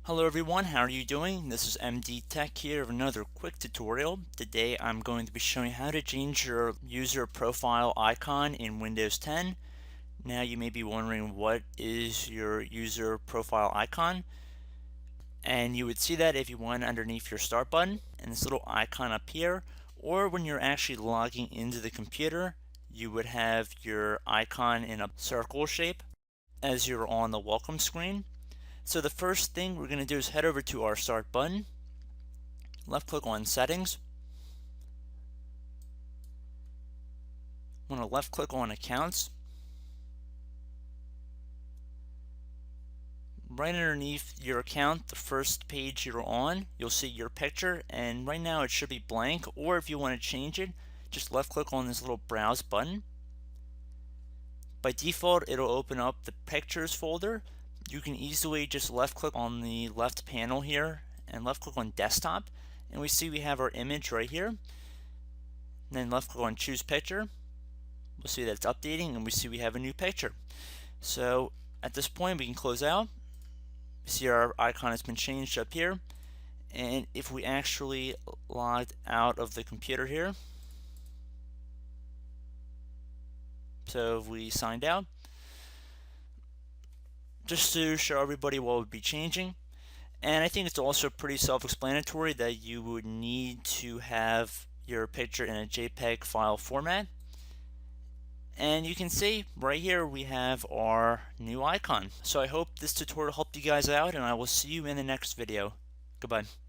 Hello everyone, how are you doing? This is MD Tech here with another quick tutorial. Today I'm going to be showing how to change your user profile icon in Windows 10. Now you may be wondering, what is your user profile icon? And you would see that if you went underneath your start button and this little icon up here, or when you're actually logging into the computer, you would have your icon in a circle shape as you're on the welcome screen. So the first thing we're going to do is head over to our start button, left click on settings, want to left click on accounts. Right underneath your account, the first page you're on, you'll see your picture, and right now it should be blank, or if you want to change it, just left click on this little browse button. By default, it'll open up the pictures folder. You can easily just left click on the left panel here and left click on desktop, and we see we have our image right here. And then left click on choose picture. We'll see that it's updating, and we see we have a new picture. So at this point we can close out. See our icon has been changed up here, and if we actually logged out of the computer here, so if we signed out, just to show everybody what would be changing. And I think it's also pretty self-explanatory that you would need to have your picture in a JPEG file format. And you can see right here we have our new icon. So I hope this tutorial helped you guys out, and I will see you in the next video. Goodbye.